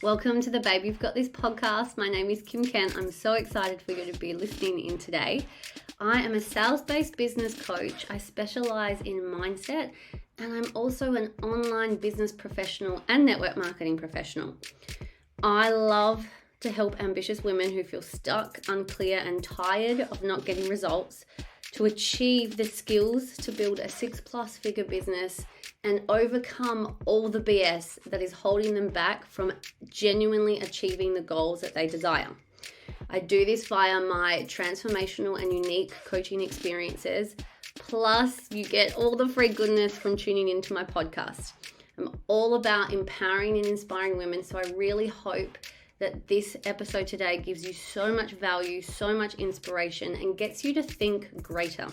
Welcome to the Babe You've Got This podcast. My name is Kim Kent. I'm so excited for you to be listening in today. I am a sales-based business coach. I specialize in mindset, and I'm also an online business professional and network marketing professional. I love to help ambitious women who feel stuck, unclear, and tired of not getting results to achieve the skills to build a 6+ figure business and overcome all the BS that is holding them back from genuinely achieving the goals that they desire. I do this via my transformational and unique coaching experiences, plus you get all the free goodness from tuning into my podcast. I'm all about empowering and inspiring women, so I really hope that this episode today gives you so much value, so much inspiration, and gets you to think greater.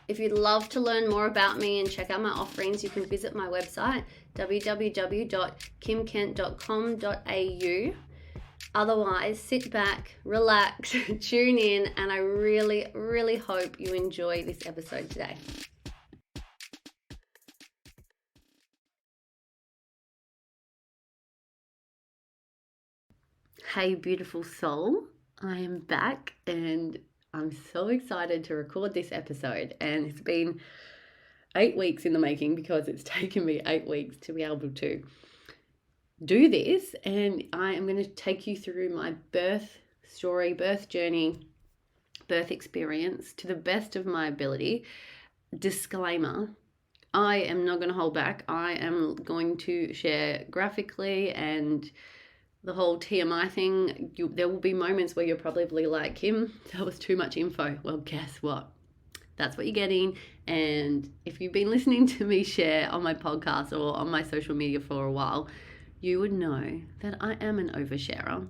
If you'd love to learn more about me and check out my offerings, you can visit my website, www.kimkent.com.au. Otherwise, sit back, relax, tune in, and I really, really hope you enjoy this episode today. Hey, beautiful soul. I am back and I'm so excited to record this episode, and it's been 8 weeks in the making because it's taken me 8 weeks to be able to do this, and I am going to take you through my birth story, birth journey, birth experience to the best of my ability. Disclaimer, I am not going to hold back. I am going to share graphically and the whole TMI thing. There will be moments where you're probably like, Kim, that was too much info. Well, guess what? That's what you're getting. And if you've been listening to me share on my podcast or on my social media for a while, you would know that I am an oversharer.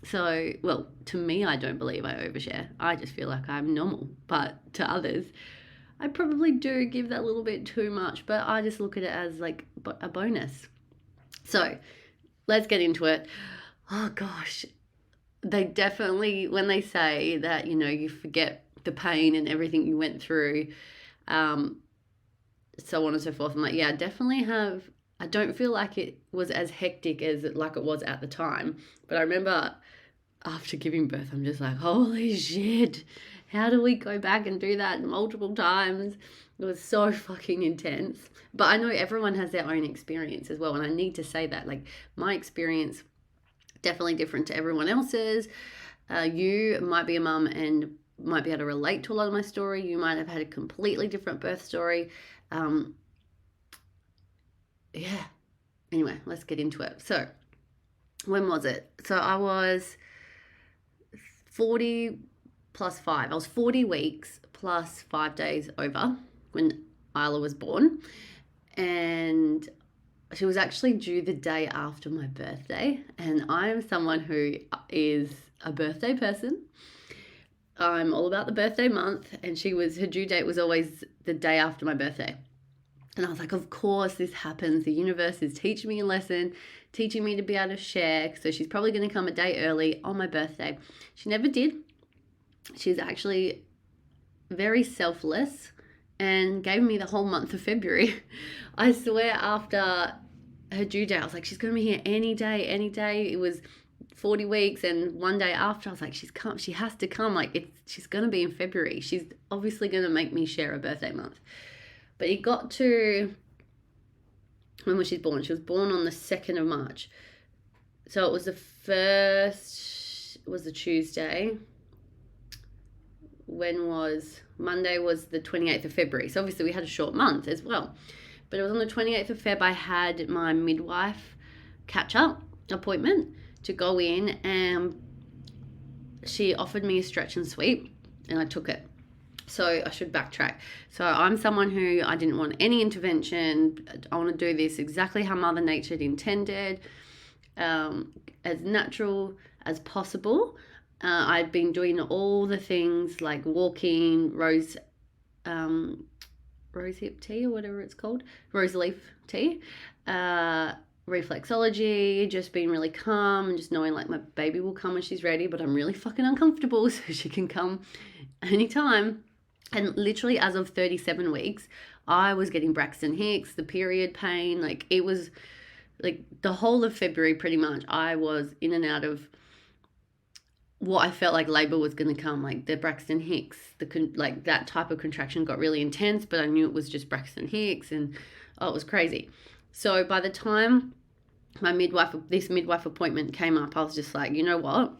So, well, to me, I don't believe I overshare. I just feel like I'm normal. But to others, I probably do give that little bit too much, but I just look at it as like a bonus. So, let's get into it. Oh gosh, they definitely, when they say that, you forget the pain and everything you went through, so on and so forth. I'm like, yeah, I definitely have. I don't feel like it was as hectic as it was at the time. But I remember after giving birth, I'm just like, holy shit, how do we go back and do that multiple times? It was so fucking intense. But I know everyone has their own experience as well. And I need to say that, like, my experience definitely different to everyone else's. You might be a mum and might be able to relate to a lot of my story. You might have had a completely different birth story. Yeah. Anyway, let's get into it. So, when was it? So I was 40 plus 5. I was 40 weeks plus 5 days over when Isla was born. And she was actually due the day after my birthday. And I am someone who is a birthday person. I'm all about the birthday month. And her due date was always the day after my birthday. And I was like, of course this happens. The universe is teaching me a lesson, teaching me to be able to share. So she's probably going to come a day early on my birthday. She never did. She's actually very selfless and gave me the whole month of February. I swear, after her due date, I was like, she's going to be here any day, any day. It was 40 weeks, and one day after, I was like, she has to come. Like, she's going to be in February. She's obviously going to make me share a birthday month. But it got to, when was she born? She was born on the 2nd of March. So it was the Tuesday. Monday was the 28th of February. So obviously we had a short month as well. But it was on the 28th of Feb, I had my midwife catch-up appointment to go in, and she offered me a stretch and sweep, and I took it. So I should backtrack. So I'm someone who, I didn't want any intervention. I want to do this exactly how Mother Nature had intended, as natural as possible. I'd been doing all the things like walking, rose hip tea or whatever it's called, rose leaf tea, reflexology, just being really calm and just knowing like my baby will come when she's ready, but I'm really fucking uncomfortable, so she can come anytime. And literally as of 37 weeks, I was getting Braxton Hicks, the period pain, like it was like the whole of February pretty much, I was in and out of what I felt like labor was going to come, like the Braxton Hicks, like that type of contraction got really intense, but I knew it was just Braxton Hicks, and it was crazy. So by the time this midwife appointment came up, I was just like, you know what?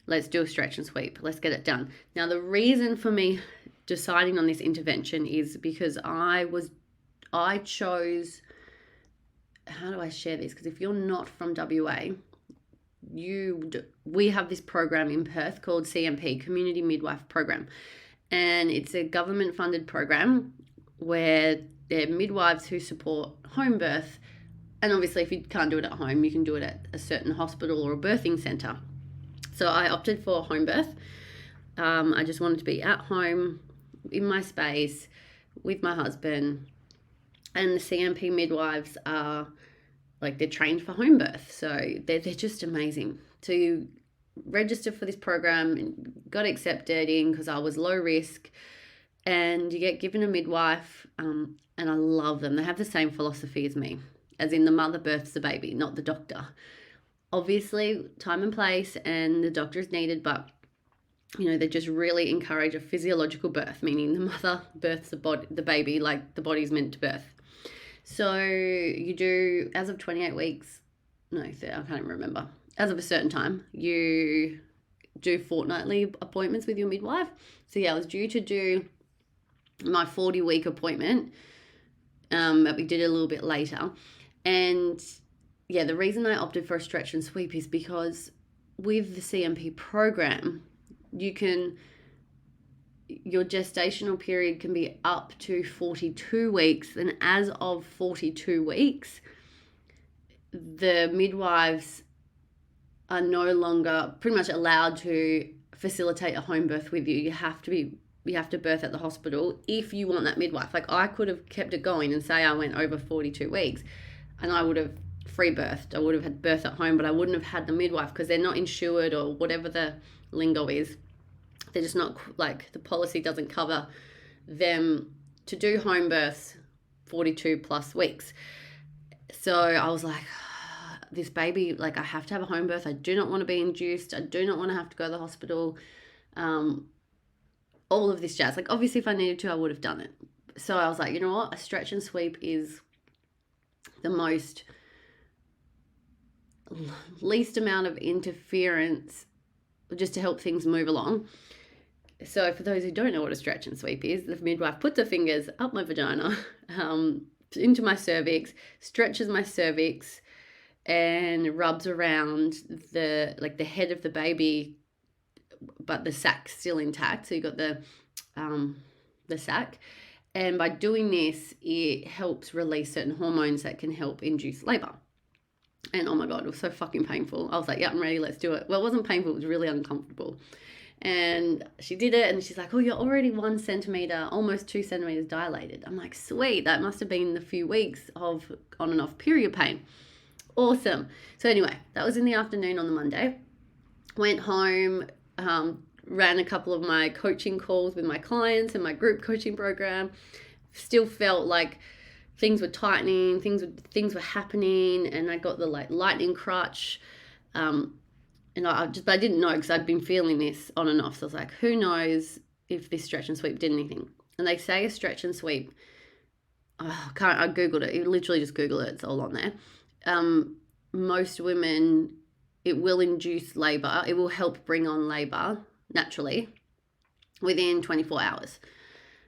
Let's do a stretch and sweep. Let's get it done. Now, the reason for me deciding on this intervention is because I chose, how do I share this? Because if you're not from WA, we have this program in Perth called CMP, Community Midwife Program, and it's a government funded program where they're midwives who support home birth, and obviously if you can't do it at home, you can do it at a certain hospital or a birthing centre. So I opted for home birth. I just wanted to be at home in my space with my husband, and the CMP midwives are like, they're trained for home birth, so they're just amazing. To register for this program, got accepted in because I was low risk, and you get given a midwife, and I love them. They have the same philosophy as me, as in the mother births the baby, not the doctor. Obviously, time and place, and the doctor is needed, but they just really encourage a physiological birth, meaning the mother births the baby like the body's meant to birth. So you do, as of 28 weeks, I can't even remember, as of a certain time, you do fortnightly appointments with your midwife. So yeah, I was due to do my 40-week appointment, but we did it a little bit later. And yeah, the reason I opted for a stretch and sweep is because with the CMP program, your gestational period can be up to 42 weeks. And as of 42 weeks, the midwives are no longer pretty much allowed to facilitate a home birth with you. You have to birth at the hospital if you want that midwife. Like, I could have kept it going and say I went over 42 weeks and I would have free birthed. I would have had birth at home, but I wouldn't have had the midwife because they're not insured, or whatever the lingo is. They're just not, like, the policy doesn't cover them to do home births 42 plus weeks. So I was like, this baby, like, I have to have a home birth. I do not want to be induced. I do not want to have to go to the hospital. All of this jazz. Like, obviously, if I needed to, I would have done it. So I was like, you know what? A stretch and sweep is the least amount of interference, just to help things move along. So for those who don't know what a stretch and sweep is, the midwife puts her fingers up my vagina, into my cervix, stretches my cervix, and rubs around the head of the baby, but the sack's still intact. So you got the sack, and by doing this, it helps release certain hormones that can help induce labor. And oh my God, it was so fucking painful. I was like, yeah, I'm ready, let's do it. Well, it wasn't painful, it was really uncomfortable. And she did it, and she's like, oh, you're already 1 centimeter, almost 2 centimeters dilated. I'm like, sweet, that must have been the few weeks of on and off period pain. Awesome. So anyway, that was in the afternoon on the Monday. Went home, ran a couple of my coaching calls with my clients and my group coaching program. Still felt like things were tightening, things were happening, and I got the lightning crutch. And I didn't know, because I'd been feeling this on and off. So I was like, who knows if this stretch and sweep did anything? And they say a stretch and sweep. I Googled it. You literally just Google it. It's all on there. Most women, it will induce labor. It will help bring on labor naturally within 24 hours.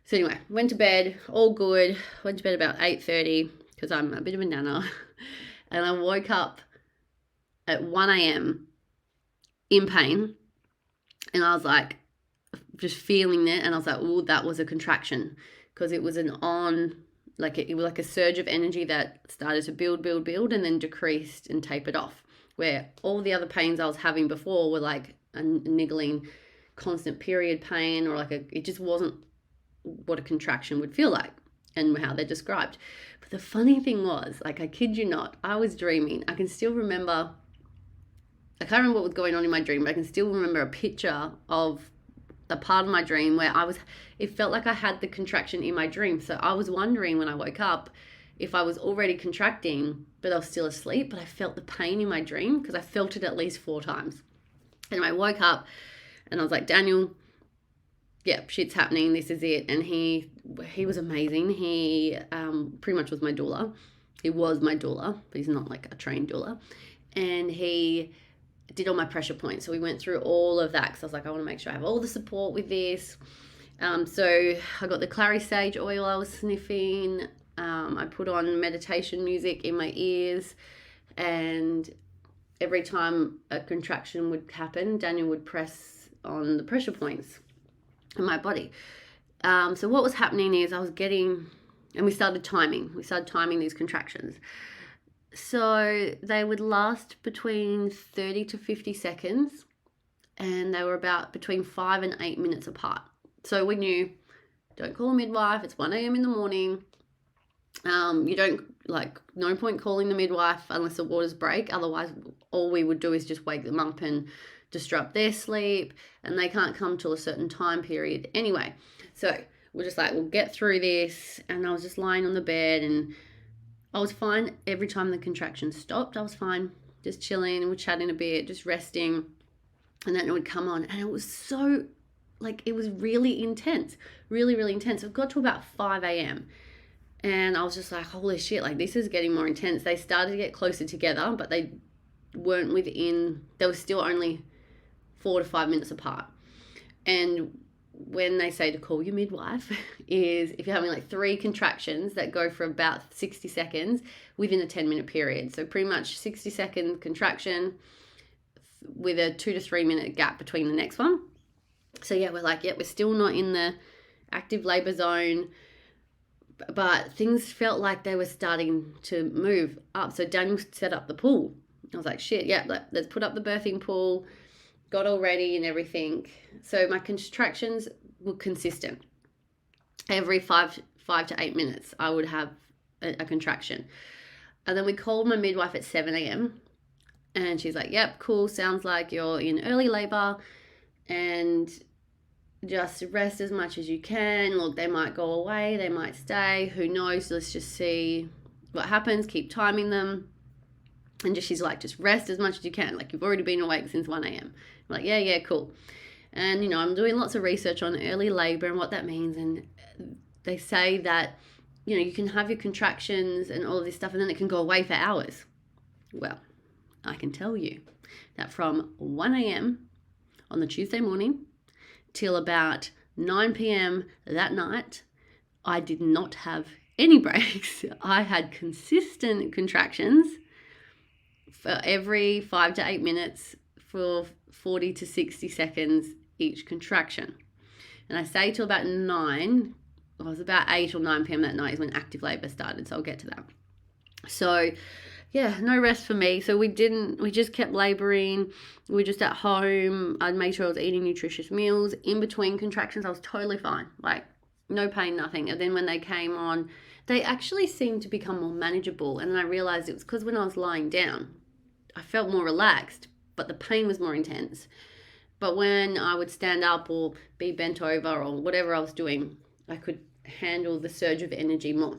So anyway, went to bed, all good. Went to bed about 8:30 because I'm a bit of a nana. And I woke up at 1 a.m. in pain, and I was like, just feeling it, and I was like, oh, that was a contraction, because it was it was like a surge of energy that started to build, and then decreased and tapered off, where all the other pains I was having before were like a niggling, constant period pain, or it just wasn't what a contraction would feel like and how they're described. But the funny thing was, I kid you not, I was dreaming. I can still remember, I can't remember what was going on in my dream, but I can still remember a picture of a part of my dream where it felt like I had the contraction in my dream. So I was wondering when I woke up if I was already contracting, but I was still asleep, but I felt the pain in my dream because I felt it at least 4 times. And I woke up and I was like, Daniel, yeah, shit's happening. This is it. And he was amazing. He pretty much was my doula. He was my doula, but he's not like a trained doula. And he did all my pressure points. So we went through all of that because I was like, I want to make sure I have all the support with this. So I got the clary sage oil I was sniffing. I put on meditation music in my ears, and every time a contraction would happen, Daniel would press on the pressure points in my body. So what was happening is I was getting, and we started timing these contractions. So they would last between 30 to 50 seconds, and they were about between 5 and 8 minutes apart. So we knew, don't call a midwife, it's 1 a.m. in the morning. You don't, like, no point calling the midwife unless the waters break. Otherwise, all we would do is just wake them up and disrupt their sleep, and they can't come till a certain time period anyway. So we're just like, we'll get through this. And I was just lying on the bed, and I was fine. Every time the contractions stopped, I was fine, just chilling, and we're chatting a bit, just resting. And then it would come on, and it was so, like, it was really intense, really, really intense. It got to about 5 a.m. And I was just like, holy shit, like, this is getting more intense. They started to get closer together, but they weren't within, they were still only 4 to 5 minutes apart. And when they say to call your midwife is if you're having like 3 contractions that go for about 60 seconds within a 10-minute period. So pretty much 60-second contraction with a 2 to 3 minute gap between the next one. So yeah, we're like, yeah, we're still not in the active labor zone, but things felt like they were starting to move up. So Daniel set up the pool. I was like, shit, yeah, let's put up the birthing pool. Got all ready and everything. So my contractions were consistent. Every 5 to 8 minutes, I would have a contraction. And then we called my midwife at 7 a.m. And she's like, yep, cool. Sounds like you're in early labor, and just rest as much as you can. Look, they might go away, they might stay, who knows? Let's just see what happens. Keep timing them. And she's like, just rest as much as you can. Like, you've already been awake since 1 a.m. I'm like, yeah, cool. And, I'm doing lots of research on early labor and what that means. And they say that, you can have your contractions and all of this stuff, and then it can go away for hours. Well, I can tell you that from 1 a.m. on the Tuesday morning till about 9 p.m. that night, I did not have any breaks. I had consistent contractions for every 5 to 8 minutes for 40 to 60 seconds each contraction. And I say till about 9, it was about 8 or 9 p.m. that night is when active labor started, so I'll get to that. So yeah, no rest for me. So we just kept laboring. We were just at home. I'd made sure I was eating nutritious meals. In between contractions, I was totally fine. Like, no pain, nothing. And then when they came on, they actually seemed to become more manageable. And then I realized it was because when I was lying down, I felt more relaxed, but the pain was more intense. But when I would stand up or be bent over or whatever I was doing, I could handle the surge of energy more.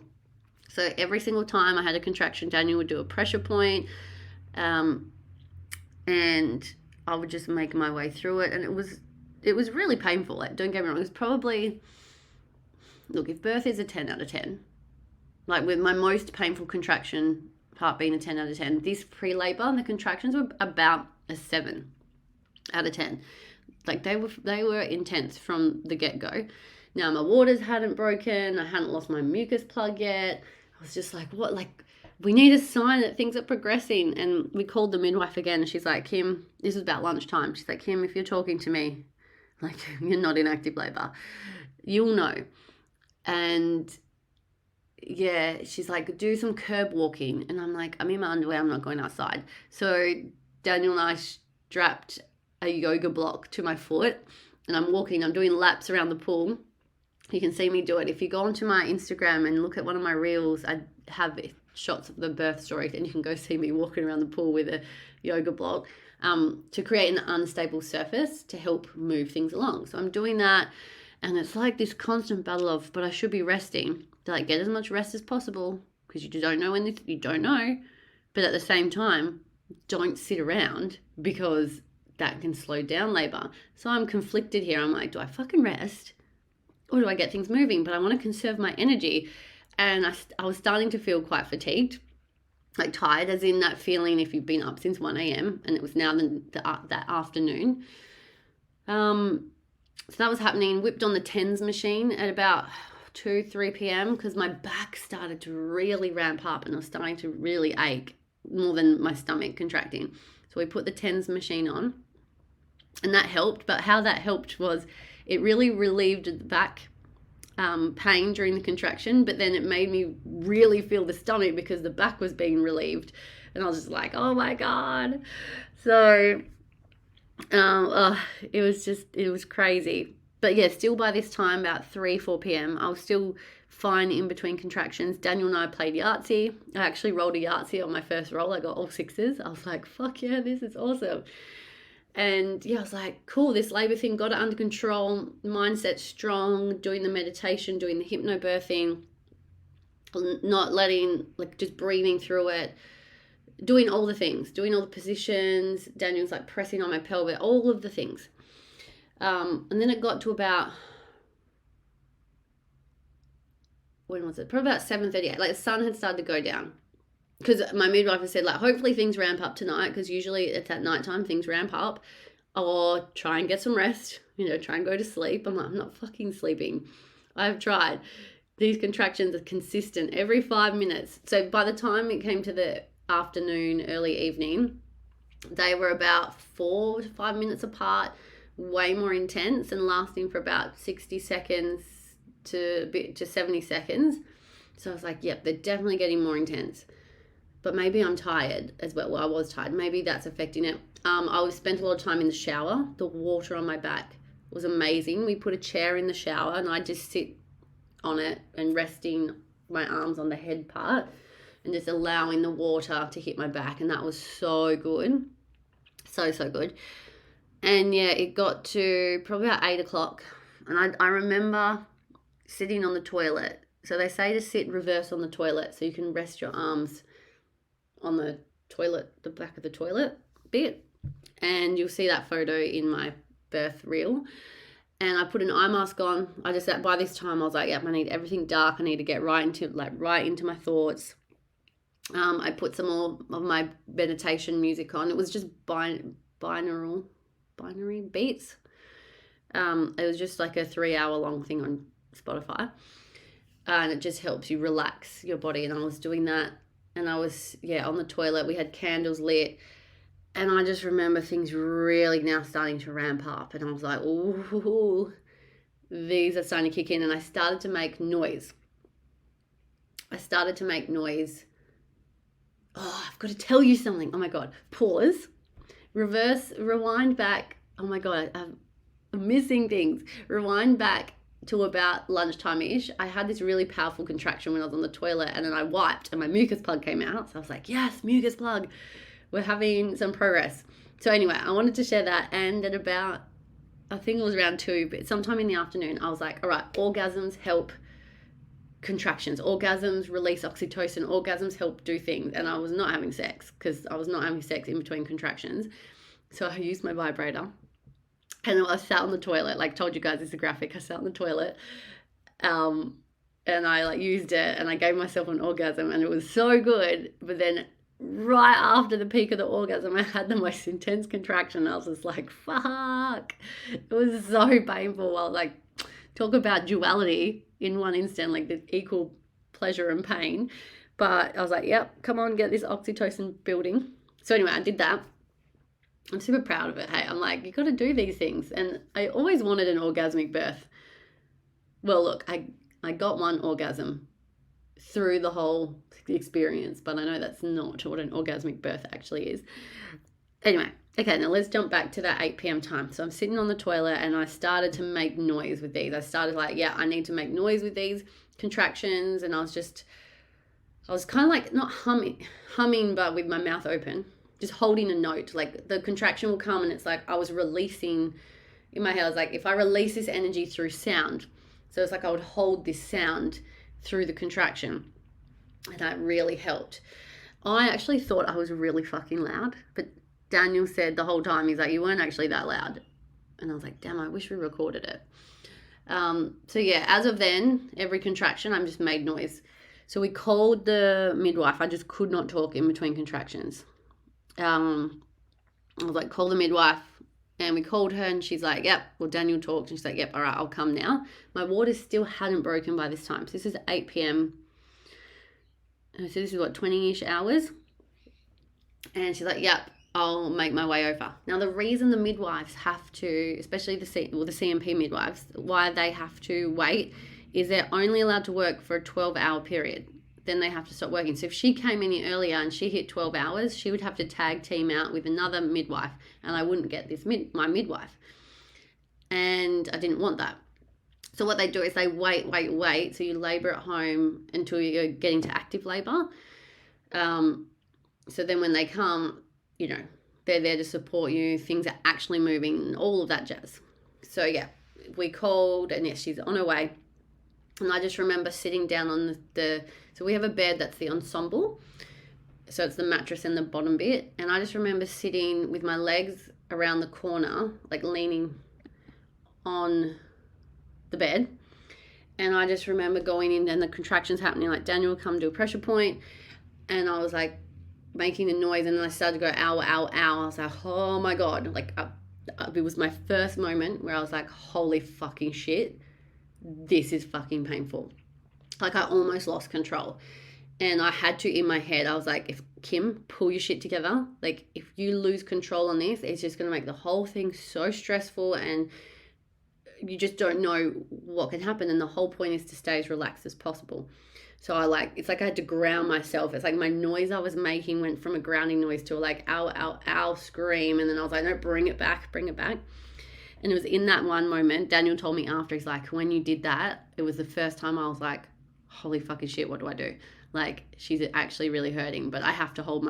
So every single time I had a contraction, Daniel would do a pressure point, and I would just make my way through it. And it was really painful. Like, don't get me wrong, it was probably, look, if birth is a 10 out of 10, like with my most painful contraction part being a 10 out of 10, this pre-labor, the contractions were about a 7 out of 10. Like, they were intense from the get-go. Now, my waters hadn't broken. I hadn't lost my mucus plug yet. I was just like, what? Like, we need a sign that things are progressing. And we called the midwife again, and she's like, Kim, this was about lunchtime. She's like, Kim, if you're talking to me, like, you're not in active labor, you'll know. And yeah, she's like, do some curb walking. And I'm like, I'm in my underwear. I'm not going outside. So Daniel and I strapped a yoga block to my foot, and I'm walking. I'm doing laps around the pool. You can see me do it. If you go onto my Instagram and look at one of my reels, I have shots of the birth stories, and you can go see me walking around the pool with a yoga block to create an unstable surface to help move things along. So I'm doing that, and it's like this constant battle of, but I should be resting. To like get as much rest as possible, because you don't know when you don't know. But at the same time, don't sit around because that can slow down labor. So I'm conflicted here. I'm like, do I fucking rest or do I get things moving? But I want to conserve my energy. And I was starting to feel quite fatigued, like tired, as in that feeling if you've been up since 1 a.m. and it was now that afternoon. So that was happening. Whipped on the TENS machine at about 3 p.m. because my back started to really ramp up and I was starting to really ache more than my stomach contracting. So we put the TENS machine on and that helped. But how that helped was it really relieved the back pain during the contraction, but then it made me really feel the stomach because the back was being relieved. And I was just like, oh my God. So it was crazy. But yeah, still by this time, about 4 p.m, I was still fine in between contractions. Daniel and I played Yahtzee. I actually rolled a Yahtzee on my first roll. I got all sixes. I was like, fuck yeah, this is awesome. And yeah, I was like, cool, this labor thing, got it under control, mindset strong, doing the meditation, doing the hypnobirthing, not letting, like just breathing through it, doing all the things, doing all the positions. Daniel's like pressing on my pelvis, all of the things. And then it got to about, when was it? Probably about 7:38. Like the sun had started to go down. Because my midwife said, like, hopefully things ramp up tonight, because usually it's at nighttime things ramp up, or try and get some rest, try and go to sleep. I'm like, I'm not fucking sleeping. I've tried. These contractions are consistent every 5 minutes. So by the time it came to the afternoon, early evening, they were about 4 to 5 minutes apart, way more intense and lasting for about 60 seconds to 70 seconds. So I was like, yep, they're definitely getting more intense. But maybe I'm tired as well. Well, I was tired. Maybe that's affecting it. I spent a lot of time in the shower. The water on my back was amazing. We put a chair in the shower and I just sit on it and resting my arms on the head part and just allowing the water to hit my back. And that was so good. So good. And yeah, it got to probably about 8 o'clock. And I remember sitting on the toilet. So they say to sit reverse on the toilet so you can rest your arms on the toilet, the back of the toilet bit. And you'll see that photo in my birth reel. And I put an eye mask on. By this time I was like, I need everything dark. I need to get right into my thoughts. I put some more of my meditation music on. It was just binary beats. It was just like a 3-hour long thing on Spotify. And it just helps you relax your body. And I was doing that. And I was, on the toilet. We had candles lit. And I just remember things really now starting to ramp up. And I was like, ooh, these are starting to kick in. And I started to make noise. Oh, I've got to tell you something. Oh, my God. Pause. Rewind back. Oh, my God. I'm missing things. Rewind back to about lunchtime-ish. I had this really powerful contraction when I was on the toilet, and then I wiped and my mucus plug came out. So I was like, yes, mucus plug. We're having some progress. So anyway, I wanted to share that. And at about, I think it was around 2, but sometime in the afternoon, I was like, all right, orgasms help contractions. Orgasms release oxytocin. Orgasms help do things. And I was not having sex because I was not having sex in between contractions. So I used my vibrator. And I sat on the toilet, like told you guys it's a graphic. I sat on the toilet and I used it and I gave myself an orgasm and it was so good. But then right after the peak of the orgasm, I had the most intense contraction. I was just like, fuck. It was so painful. I was like, talk about duality in one instant, like the equal pleasure and pain. But I was like, yep, come on, get this oxytocin building. So anyway, I did that. I'm super proud of it. Hey, I'm like, you got to do these things. And I always wanted an orgasmic birth. Well, look, I got one orgasm through the whole experience, but I know that's not what an orgasmic birth actually is. Anyway, okay, now let's jump back to that 8 p.m. time. So I'm sitting on the toilet and I started to make noise with these. I started I need to make noise with these contractions. And I was kind of like not humming, but with my mouth open. Just holding a note, like the contraction will come and it's like I was releasing in my head. I was like, if I release this energy through sound, so it's like I would hold this sound through the contraction. And that really helped. I actually thought I was really fucking loud, but Daniel said the whole time, he's like, you weren't actually that loud. And I was like, damn, I wish we recorded it. So yeah, as of then, every contraction, I just made noise. So we called the midwife. I just could not talk in between contractions. I was like, call the midwife. And we called her and she's like, yep. Well, Daniel talked and she's like, yep, all right, I'll come now. My water still hadn't broken by this time. So this is 8 p.m. So this is what, 20-ish hours? And she's like, yep, I'll make my way over. Now, the reason the midwives have to, especially the CMP midwives, why they have to wait is they're only allowed to work for a 12-hour period. Then they have to stop working. So if she came in earlier and she hit 12 hours, she would have to tag team out with another midwife, and I wouldn't get my midwife. And I didn't want that. So what they do is they wait. So you labour at home until you're getting to active labour. So then when they come, you know, they're there to support you. Things are actually moving and all of that jazz. So yeah, we called and yes, she's on her way. And I just remember sitting down on so we have a bed that's the ensemble. So it's the mattress and the bottom bit. And I just remember sitting with my legs around the corner, like leaning on the bed. And I just remember going in and the contractions happening, like Daniel come to a pressure point, and I was like making the noise, and then I started to go ow, ow, ow. I was like, oh my God. Like it was my first moment where I was like, holy fucking shit, this is fucking painful. Like I almost lost control. And I had to, in my head, I was like, if Kim, pull your shit together. Like if you lose control on this, it's just going to make the whole thing so stressful, and you just don't know what can happen. And the whole point is to stay as relaxed as possible. So it's like I had to ground myself. It's like my noise I was making went from a grounding noise to a like ow, ow, ow scream. And then I was like, no, bring it back. And it was in that one moment, Daniel told me after, he's like, when you did that, it was the first time I was like, holy fucking shit, what do I do? Like, she's actually really hurting, but I have to hold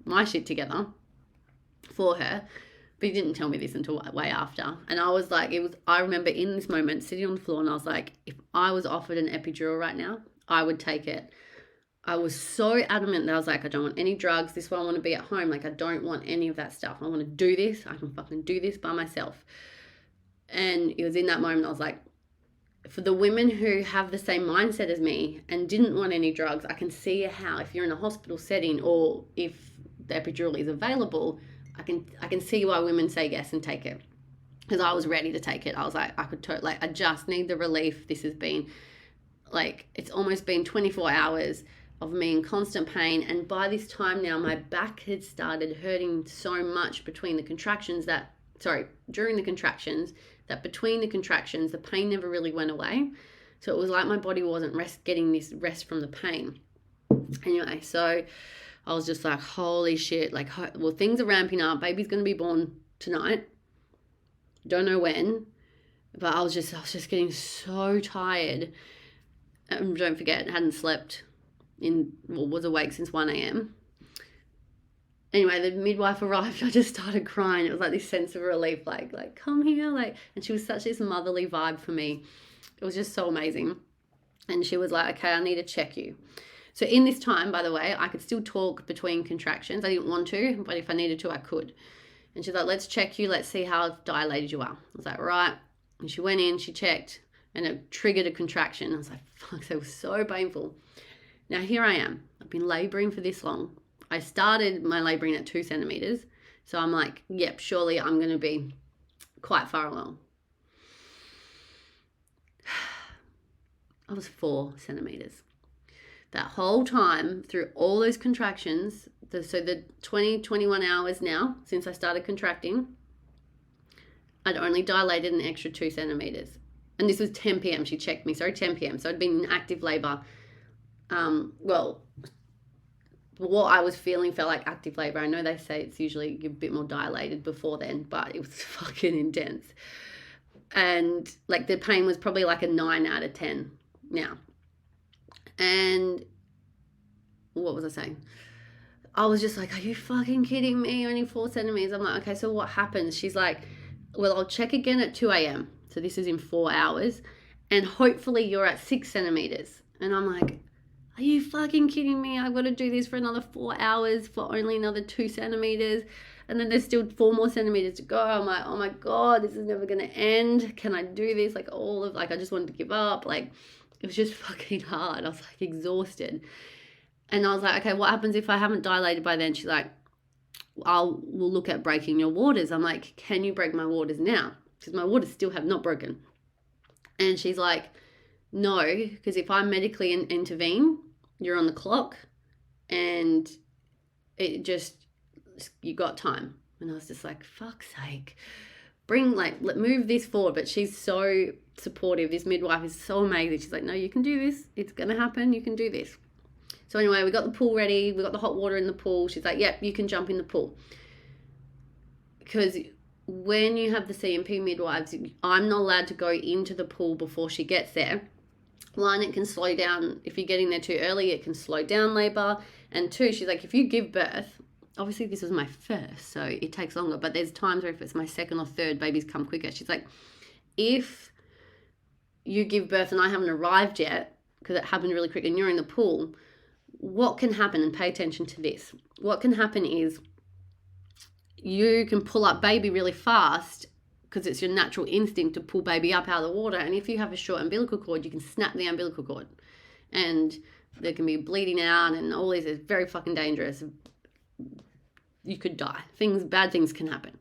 my shit together for her. But he didn't tell me this until way after. And I was like, I remember in this moment sitting on the floor and I was like, if I was offered an epidural right now, I would take it. I was so adamant that I was like, I don't want any drugs. This is why I want to be at home. Like, I don't want any of that stuff. I want to do this. I can fucking do this by myself. And it was in that moment I was like, for the women who have the same mindset as me and didn't want any drugs, I can see how if you're in a hospital setting or if the epidural is available, I can see why women say yes and take it, because I was ready to take it. I was like, I just need the relief. This has been like, it's almost been 24 hours of me in constant pain. And by this time now, my back had started hurting so much during the contractions, that between the contractions, the pain never really went away. So it was like my body wasn't getting this rest from the pain. Anyway, so I was just like, holy shit, like, well, things are ramping up. Baby's going to be born tonight. Don't know when, but I was just getting so tired. Don't forget, I hadn't slept was awake since 1 a.m. Anyway, the midwife arrived. I just started crying. It was like this sense of relief, like come here, like, and she was such this motherly vibe for me. It was just so amazing. And she was like, okay, I need to check you. So in this time, by the way, I could still talk between contractions. I didn't want to, but if I needed to, I could. And she's like, let's check you. Let's see how dilated you are. I was like, right. And she went in, she checked, and it triggered a contraction. I was like, fuck, that was so painful. Now here I am. I've been laboring for this long. I started my laboring at 2 centimeters. So I'm like, yep, surely I'm going to be quite far along. I was 4 centimeters. That whole time, through all those contractions, so the 21 hours now since I started contracting, I'd only dilated an extra 2 centimeters. And this was 10 p.m. She checked me, 10 p.m. So I'd been in active labor. What I was feeling felt like active labor. I know they say it's usually a bit more dilated before then, but it was fucking intense. And like the pain was probably like a 9 out of 10 now. And what was I saying? I was just like, are you fucking kidding me? Only 4 centimeters. I'm like, okay, so what happens? She's like, well, I'll check again at 2 a.m. So this is in 4 hours. And hopefully you're at 6 centimeters. And I'm like, are you fucking kidding me? I've got to do this for another 4 hours for only another 2 centimeters. And then there's still 4 more centimeters to go. I'm like, oh my God, this is never going to end. Can I do this? Like I just wanted to give up. Like, it was just fucking hard. I was like exhausted. And I was like, okay, what happens if I haven't dilated by then? She's like, we'll look at breaking your waters. I'm like, can you break my waters now? Because my waters still have not broken. And she's like, no, because if I medically intervene, you're on the clock and you got time. And I was just like, fuck's sake, move this forward. But she's so supportive. This midwife is so amazing. She's like, no, you can do this. It's going to happen. You can do this. So anyway, we got the pool ready. We got the hot water in the pool. She's like, yep, you can jump in the pool. Because when you have the CMP midwives, I'm not allowed to go into the pool before she gets there. One, it can slow down. If you're getting there too early, it can slow down labor. And two, she's like, if you give birth, obviously this was my first, so it takes longer. But there's times where if it's my second or third, babies come quicker. She's like, if you give birth and I haven't arrived yet, because it happened really quick and you're in the pool, what can happen? And pay attention to this. What can happen is you can pull up baby really fast because it's your natural instinct to pull baby up out of the water. And if you have a short umbilical cord, you can snap the umbilical cord. And there can be bleeding out and all this. Is very fucking dangerous. You could die. Bad things can happen.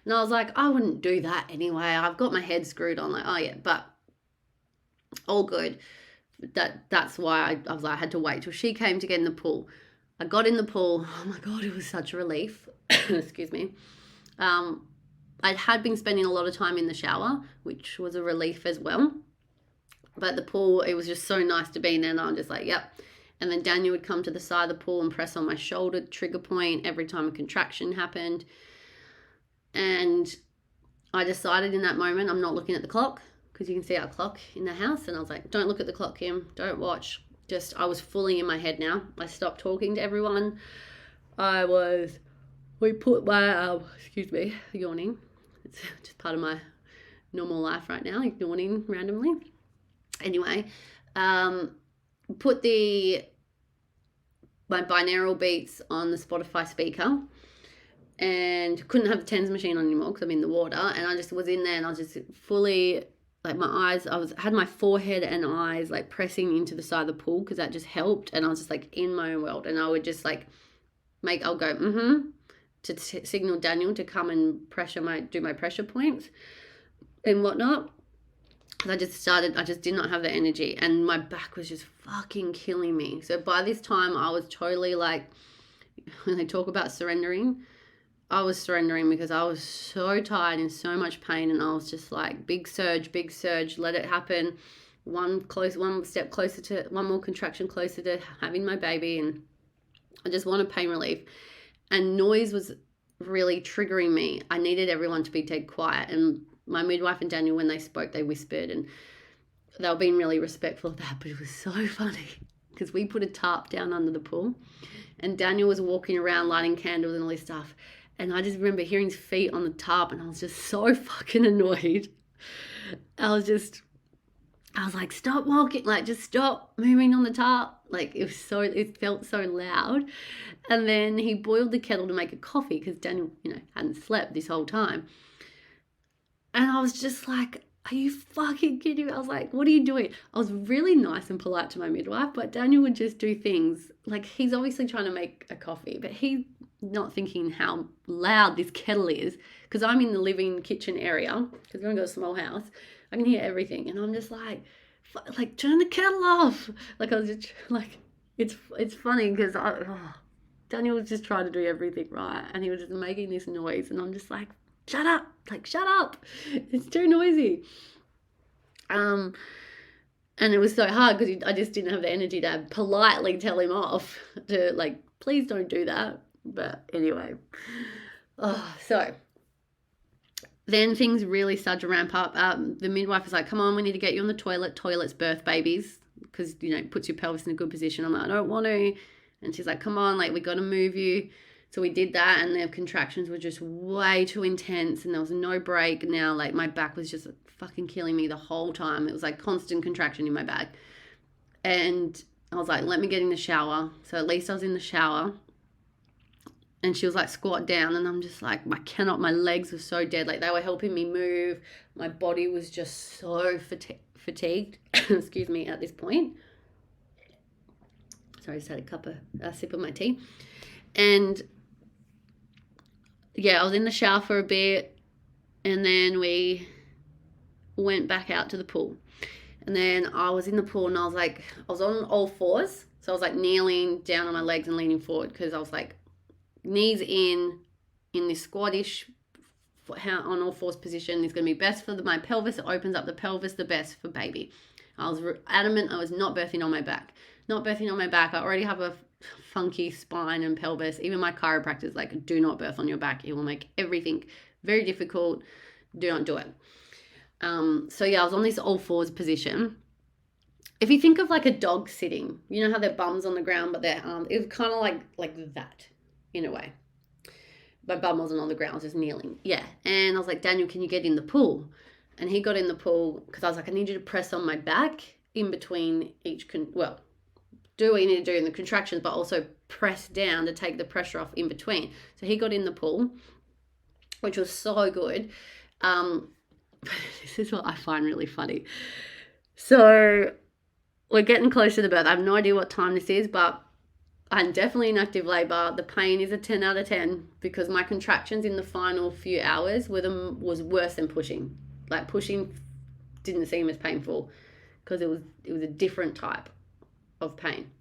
And I was like, I wouldn't do that anyway. I've got my head screwed on. Like, oh yeah, but all good. That's why I was like, I had to wait till she came to get in the pool. I got in the pool. Oh my God, it was such a relief. Excuse me. I had been spending a lot of time in the shower, which was a relief as well. But the pool, it was just so nice to be in there. And I'm just like, yep. And then Daniel would come to the side of the pool and press on my shoulder trigger point every time a contraction happened. And I decided in that moment, I'm not looking at the clock, because you can see our clock in the house. And I was like, don't look at the clock, Kim. Don't watch. I was fully in my head now. I stopped talking to everyone. We put my, yawning. It's just part of my normal life right now, yawning randomly. Anyway, put my binaural beats on the Spotify speaker and couldn't have the TENS machine on anymore because I'm in the water. And I just was in there and I was just fully, like my eyes, had my forehead and eyes like pressing into the side of the pool because that just helped. And I was just like in my own world. And I would just like I'll go, to signal Daniel to come and do my pressure points and whatnot. I just did not have the energy and my back was just fucking killing me. So by this time I was totally like, when they talk about surrendering, I was surrendering because I was so tired and so much pain. And I was just like, big surge, let it happen. One more contraction closer to having my baby. And I just wanted pain relief. And noise was really triggering me. I needed everyone to be dead quiet. And my midwife and Daniel, when they spoke, they whispered and they were being really respectful of that. But it was so funny because we put a tarp down under the pool and Daniel was walking around lighting candles and all this stuff. And I just remember hearing his feet on the tarp and I was just so fucking annoyed. I was like, stop walking, like just stop moving on the tarp. Like it felt so loud. And then he boiled the kettle to make a coffee because Daniel, hadn't slept this whole time. And I was just like, are you fucking kidding me? I was like, what are you doing? I was really nice and polite to my midwife, but Daniel would just do things like he's obviously trying to make a coffee, but he's not thinking how loud this kettle is because I'm in the living kitchen area because we've only got a small house. I can hear everything. And I'm just like turn the kettle off. Like I was just like, it's funny because Daniel was just trying to do everything right. And he was just making this noise. And I'm just like, shut up. It's too noisy. And it was so hard because I just didn't have the energy to politely tell him off to like, please don't do that. But anyway, so then things really started to ramp up. The midwife was like, come on, we need to get you on the toilet. Toilets birth babies because, it puts your pelvis in a good position. I'm like, I don't want to. And she's like, come on, like we got to move you. So we did that and the contractions were just way too intense and there was no break. Now like my back was just fucking killing me the whole time. It was like constant contraction in my back. And I was like, let me get in the shower. So at least I was in the shower. And she was like, squat down. And I'm just like, my legs were so dead. Like, they were helping me move. My body was just so fatigued, excuse me, at this point. Sorry, I just had a sip of my tea. And yeah, I was in the shower for a bit. And then we went back out to the pool. And then I was in the pool and I was on all fours. So I was like kneeling down on my legs and leaning forward because I was like knees in this squattish on all fours position is going to be best for my pelvis. It opens up the pelvis, the best for baby. I was adamant I was not birthing on my back. Not birthing on my back. I already have a funky spine and pelvis. Even my chiropractor is like, do not birth on your back. It will make everything very difficult. Do not do it. So yeah, I was on this all fours position. If you think of like a dog sitting, you know how their bum's on the ground, but their arms, it was kind of like that in a way. My bum wasn't on the ground, I was just kneeling. Yeah. And I was like, Daniel, can you get in the pool? And he got in the pool because I was like, I need you to press on my back in between each, do what you need to do in the contractions, but also press down to take the pressure off in between. So he got in the pool, which was so good. This is what I find really funny. So we're getting close to the birth. I have no idea what time this is, but I'm definitely in active labor. The pain is a 10 out of 10 because my contractions in the final few hours was worse than pushing. Like pushing didn't seem as painful because it was a different type of pain.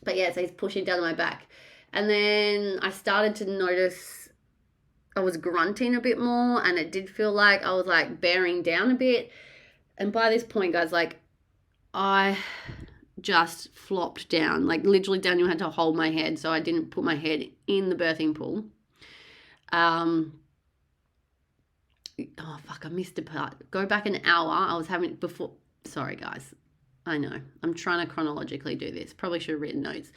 But yeah, so he's pushing down my back. And then I started to notice I was grunting a bit more, and it did feel like I was like bearing down a bit. And by this point, guys, like I just flopped down. Like literally Daniel had to hold my head so I didn't put my head in the birthing pool. Oh fuck, I missed a part. Go back an hour. I was having before. Sorry guys. I know. I'm trying to chronologically do this. Probably should have written notes.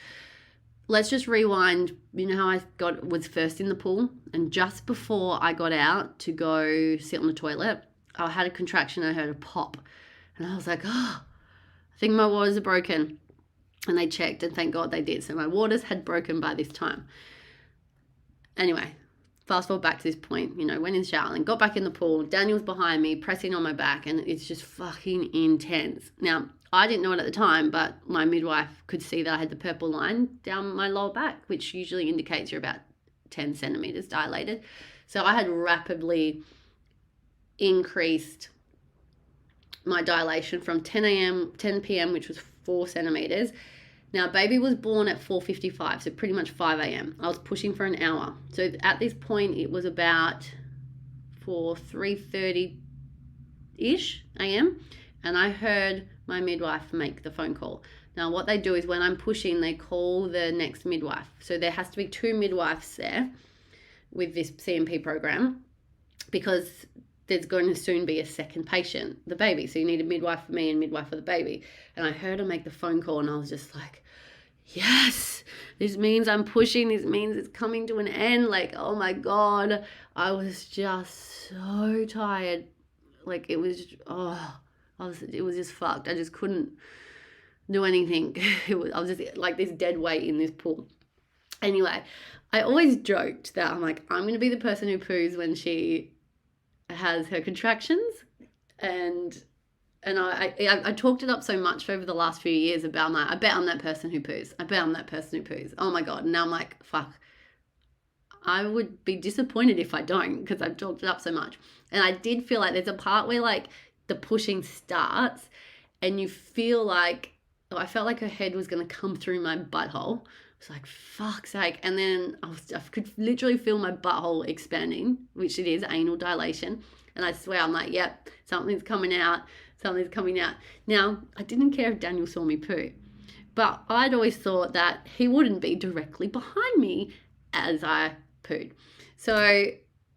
Let's just rewind. You know how I was first in the pool, and just before I got out to go sit on the toilet, I had a contraction. I heard a pop, and I was like, oh, I think my waters are broken. And they checked, and thank God they did. So my waters had broken by this time. Anyway, fast forward back to this point, went in the shower and got back in the pool. Daniel's behind me, pressing on my back, and it's just fucking intense. Now, I didn't know it at the time, but my midwife could see that I had the purple line down my lower back, which usually indicates you're about 10 centimeters dilated. So I had rapidly increased my dilation from 10 p.m., which was 4 centimeters. Now, baby was born at 4:55, so pretty much 5 a.m. I was pushing for an hour. So at this point, it was about 3:30-ish a.m., and I heard my midwife make the phone call. Now, what they do is when I'm pushing, they call the next midwife. So there has to be 2 midwives there with this CMP program because there's going to soon be a second patient, the baby. So you need a midwife for me and midwife for the baby. And I heard her make the phone call, and I was just like, yes, this means I'm pushing. This means it's coming to an end. Like, oh my God, I was just so tired. Like it was just fucked. I just couldn't do anything. I was just like this dead weight in this pool. Anyway, I always joked that I'm going to be the person who poos when she has her contractions, and I talked it up so much over the last few years about I bet I'm that person who poos. I bet I'm that person who poos. Oh my God. And now I'm like, fuck. I would be disappointed if I don't, because I've talked it up so much. And I did feel like there's a part where like the pushing starts and you feel like, I felt like her head was going to come through my butthole. I was like, fuck's sake. And then I could literally feel my butthole expanding, which it is, anal dilation. And I swear, I'm like, yep, something's coming out. Something's coming out. Now, I didn't care if Daniel saw me poo, but I'd always thought that he wouldn't be directly behind me as I pooed. So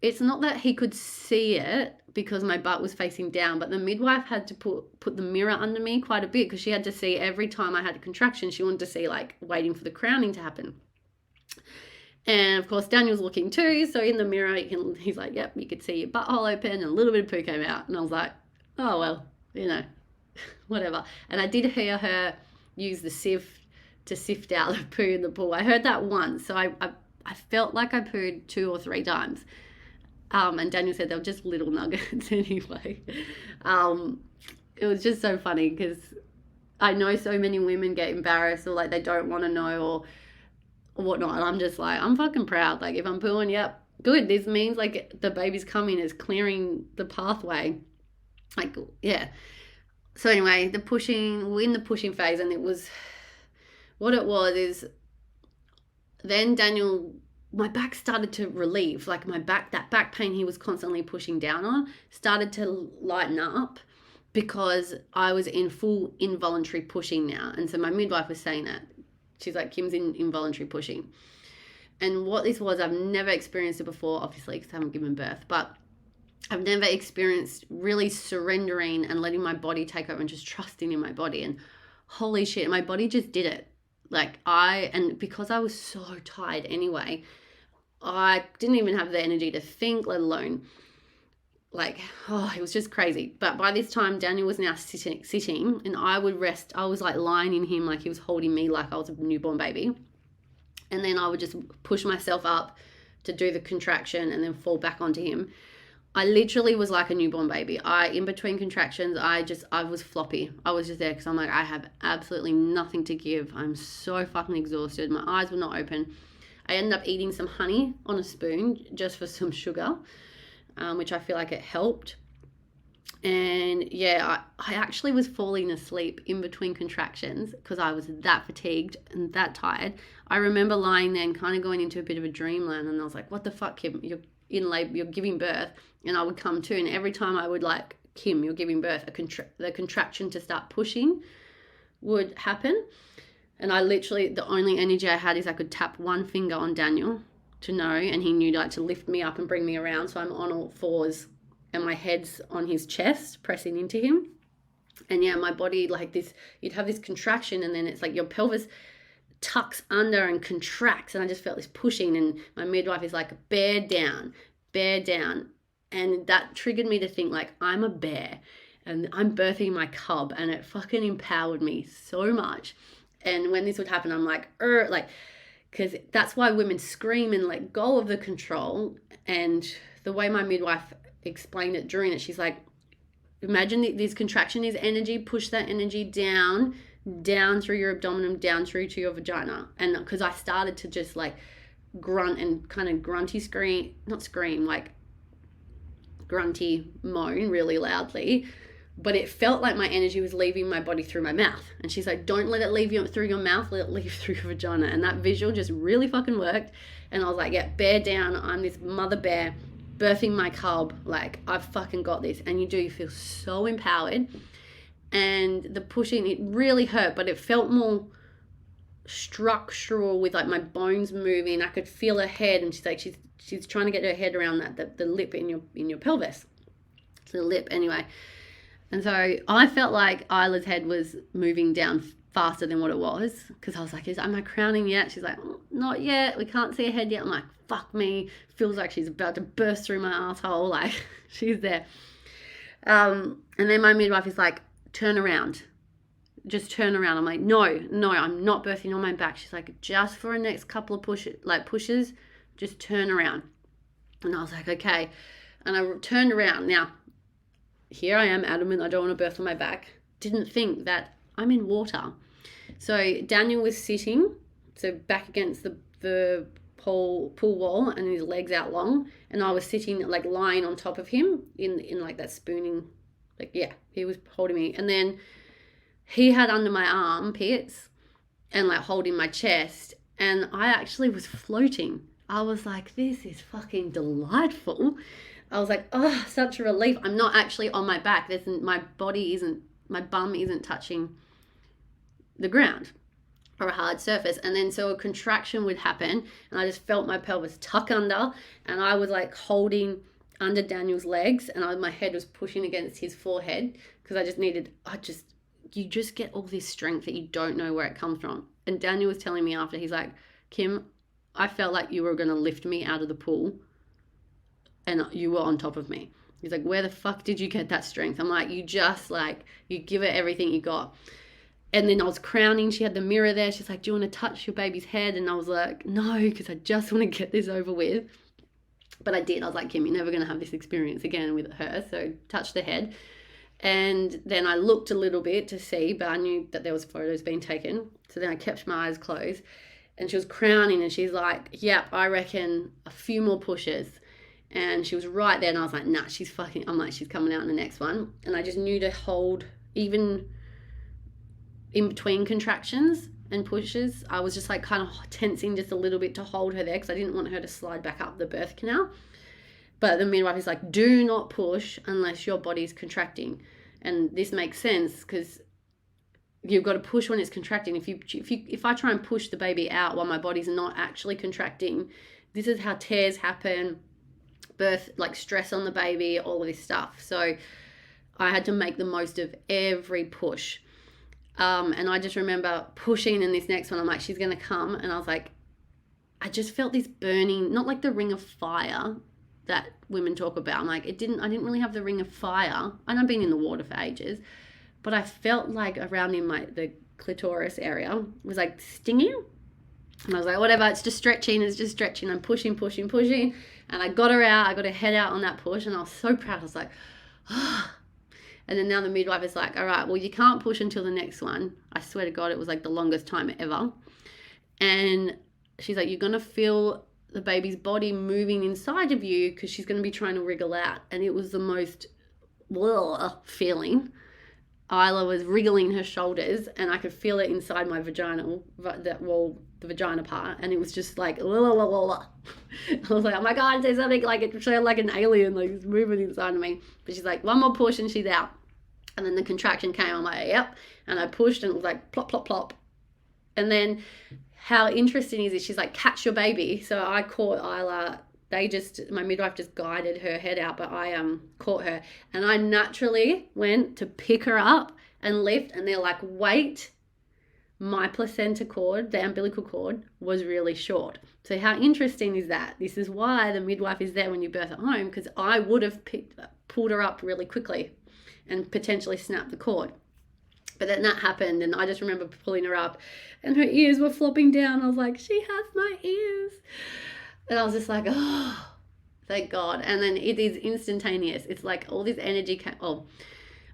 it's not that he could see it because my butt was facing down, but the midwife had to put the mirror under me quite a bit because she had to see every time I had a contraction. She wanted to see, like, waiting for the crowning to happen. And of course, Daniel's looking too. So in the mirror, he's like, yep, you could see your butthole open and a little bit of poo came out. And I was like, oh, well, whatever. And I did hear her use the sieve to sift out the poo in the pool. I heard that once, so I felt like I pooed 2 or 3 times. And Daniel said they were just little nuggets anyway. It was just so funny because I know so many women get embarrassed or like they don't want to know or whatnot. And I'm just like, I'm fucking proud. Like if I'm pooing, yep, good. This means like the baby's coming, is clearing the pathway. Like, yeah. So anyway, we're in the pushing phase, and what it was is then Daniel, my back started to relieve, like that back pain he was constantly pushing down on started to lighten up because I was in full involuntary pushing now. And so my midwife was saying that. She's like, Kim's in involuntary pushing. And what this was, I've never experienced it before, obviously, because I haven't given birth, but I've never experienced really surrendering and letting my body take over and just trusting in my body. And holy shit, my body just did it. Like and because I was so tired anyway, I didn't even have the energy to think, let alone like, it was just crazy. But by this time, Daniel was now sitting and I would rest. I was like lying in him like he was holding me like I was a newborn baby. And then I would just push myself up to do the contraction and then fall back onto him. I literally was like a newborn baby. In between contractions, I was floppy. I was just there because I'm like, I have absolutely nothing to give. I'm so fucking exhausted. My eyes were not open. I ended up eating some honey on a spoon just for some sugar, which I feel like it helped. And yeah, I actually was falling asleep in between contractions because I was that fatigued and that tired. I remember lying there and kind of going into a bit of a dreamland, and I was like, what the fuck, Kim? You're in labor, you're giving birth. And I would come to, and every time I would like, Kim, you're giving birth, the contraction to start pushing would happen. And I literally, the only energy I had is I could tap one finger on Daniel to know, and he knew like to lift me up and bring me around. So I'm on all fours and my head's on his chest, pressing into him. And yeah, my body like this, you'd have this contraction, and then it's like your pelvis tucks under and contracts. And I just felt this pushing, and my midwife is like, bear down. And that triggered me to think like, I'm a bear and I'm birthing my cub, and it fucking empowered me so much. And when this would happen, I'm like, because that's why women scream and let go of the control. And the way my midwife explained it during it, she's like, imagine this contraction is energy, push that energy down through your abdomen, down through to your vagina. And because I started to just like grunt and kind of grunty moan really loudly, but it felt like my energy was leaving my body through my mouth. And she's like, don't let it leave you through your mouth, let it leave through your vagina. And that visual just really fucking worked. And I was like, yeah, bear down. I'm this mother bear birthing my cub. Like, I've fucking got this. And you feel so empowered. And the pushing, it really hurt, but it felt more structural with like my bones moving. I could feel her head, and she's like, she's trying to get her head around the lip in your pelvis. It's the lip anyway. And so I felt like Isla's head was moving down faster than what it was, because I was like, am I crowning yet? She's like, not yet. We can't see her head yet. I'm like, fuck me. Feels like she's about to burst through my asshole. Like, she's there. And then my midwife is like, turn around. Just turn around. I'm like, no, I'm not birthing on my back. She's like, just for the next couple of pushes, just turn around. And I was like, okay. And I turned around. Now, here I am adamant I don't want to birth on my back. Didn't think that I'm in water. So Daniel was sitting, so back against the pool wall, and his legs out long. And I was sitting, like lying on top of him in like that spooning. Like, yeah, he was holding me. And then he had under my armpits and like holding my chest. And I actually was floating. I was like, this is fucking delightful. I was like, oh, such a relief. I'm not actually on my back. My bum isn't touching the ground or a hard surface. And then so a contraction would happen, and I just felt my pelvis tuck under, and I was like holding under Daniel's legs, and my head was pushing against his forehead, because you just get all this strength that you don't know where it comes from. And Daniel was telling me after, he's like, Kim, I felt like you were going to lift me out of the pool, and you were on top of me. He's like, where the fuck did you get that strength? I'm like, you give it everything you got. And then I was crowning. She had the mirror there. She's like, do you want to touch your baby's head? And I was like, no, because I just want to get this over with. But I did. I was like, Kim, you're never going to have this experience again with her. So touch the head. And then I looked a little bit to see, but I knew that there was photos being taken. So then I kept my eyes closed. And she was crowning, and she's like, yep, I reckon a few more pushes. And she was right there, and I was like, nah, I'm like, she's coming out in the next one. And I just knew to hold, even in between contractions and pushes, I was just like kind of tensing just a little bit to hold her there because I didn't want her to slide back up the birth canal. But the midwife is like, do not push unless your body's contracting. And this makes sense because you've got to push when it's contracting. If I try and push the baby out while my body's not actually contracting, this is how tears happen, birth, like stress on the baby, all of this stuff. So I had to make the most of every push. And I just remember pushing in this next one. I'm like, she's going to come. And I was like, I just felt this burning, not like the ring of fire that women talk about. I'm like, I didn't really have the ring of fire. And I've been in the water for ages, but I felt like around in the clitoris area was like stinging. And I was like, whatever, it's just stretching. I'm pushing. And I got her out. I got her head out on that push. And I was so proud. I was like, oh. And then now the midwife is like, all right, well, you can't push until the next one. I swear to God, it was like the longest time ever. And she's like, you're going to feel the baby's body moving inside of you because she's going to be trying to wriggle out. And it was the most feeling. Isla was wriggling her shoulders, and I could feel it inside my vagina, the vagina part, and it was just like, I was like, oh my God, there's something, like it felt like an alien, like it's moving inside of me. But she's like, one more push and she's out. And then the contraction came. I'm like, yep. And I pushed, and it was like plop, plop, plop. And then how interesting is it? She's like, catch your baby. So I caught Isla. My midwife just guided her head out, but I caught her. And I naturally went to pick her up and lift. And they're like, wait, my placenta cord, the umbilical cord, was really short. So how interesting is that? This is why the midwife is there when you birth at home, because I would have pulled her up really quickly and potentially snapped the cord. But then that happened, and I just remember pulling her up, and her ears were flopping down. I was like, she has my ears. And I was just like, oh, thank God. And then it is instantaneous. It's like all this energy came. Oh,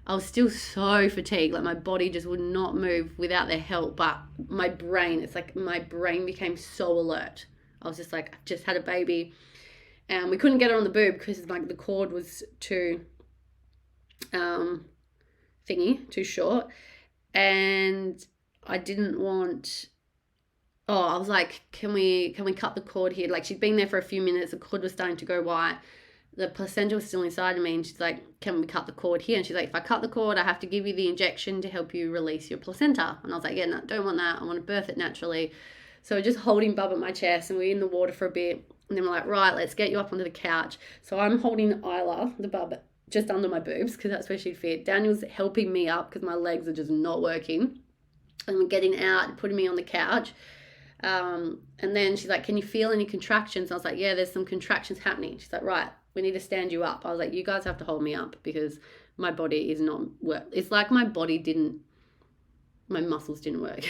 I was still so fatigued. Like my body just would not move without their help. But my brain, it's like my brain became so alert. I was just like, I've just had a baby. And we couldn't get her on the boob because like the cord was too too short. And I didn't want... I was like, can we cut the cord here? Like she'd been there for a few minutes. The cord was starting to go white. The placenta was still inside of me. And she's like, can we cut the cord here? And she's like, if I cut the cord, I have to give you the injection to help you release your placenta. And I was like, yeah, no, don't want that. I want to birth it naturally. So just holding Bub at my chest, and we're in the water for a bit. And then we're like, right, let's get you up onto the couch. So I'm holding Isla, the bub, just under my boobs because that's where she'd fit. Daniel's helping me up because my legs are just not working. And we're getting out, putting me on the couch. And then she's like, can you feel any contractions? I was like, yeah, there's some contractions happening. She's like, right, we need to stand you up. I was like, you guys have to hold me up because my body is not work. It's like my muscles didn't work.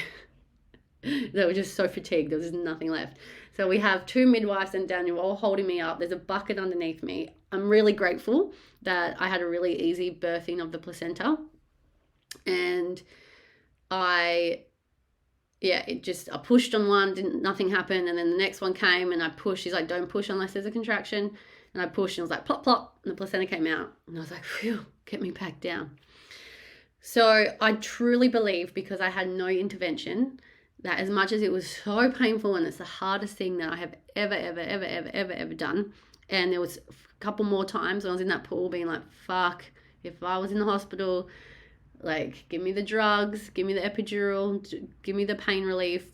They were just so fatigued. There was just nothing left. So we have two midwives and Daniel all holding me up. There's a bucket underneath me. I'm really grateful that I had a really easy birthing of the placenta. And I pushed on one, nothing happened. And then the next one came and I pushed. She's like, don't push unless there's a contraction. And I pushed and I was like, plop, plop. And the placenta came out. And I was like, phew, get me back down. So I truly believe, because I had no intervention, that as much as it was so painful and it's the hardest thing that I have ever done. And there was a couple more times when I was in that pool being like, fuck, if I was in the hospital, like, give me the drugs, give me the epidural, give me the pain relief.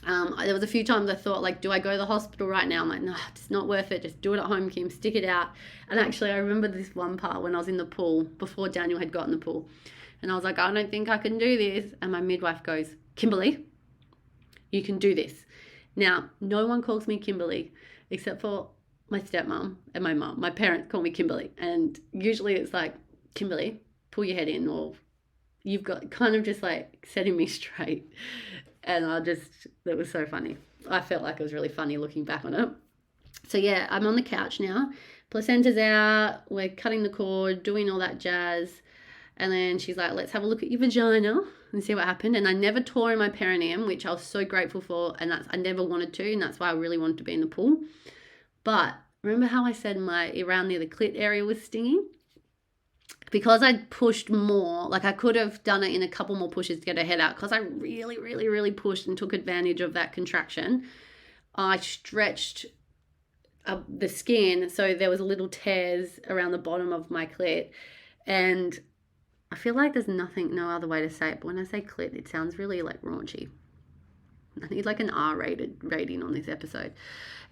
There was a few times I thought, like, do I go to the hospital right now? I'm like, no, it's not worth it. Just do it at home, Kim. Stick it out. And actually, I remember this one part when I was in the pool before Daniel had got in the pool. And I was like, I don't think I can do this. And my midwife goes, Kimberly, you can do this. Now, no one calls me Kimberly except for my stepmom and my mum. My parents call me Kimberly. And usually it's like, Kimberly, pull your head in, or you've got kind of just like setting me straight. And that was so funny. I felt like it was really funny looking back on it. So yeah, I'm on the couch now. Placenta's out. We're cutting the cord, doing all that jazz. And then she's like, let's have a look at your vagina and see what happened. And I never tore in my perineum, which I was so grateful for. And I never wanted to. And that's why I really wanted to be in the pool. But remember how I said my around near the clit area was stinging? Because I pushed more, like I could have done it in a couple more pushes to get her head out. Because I really, really, really pushed and took advantage of that contraction. I stretched the skin. So there was little tears around the bottom of my clit. And I feel like there's no other way to say it, but when I say clit, it sounds really like raunchy. I need like an R-rated rating on this episode.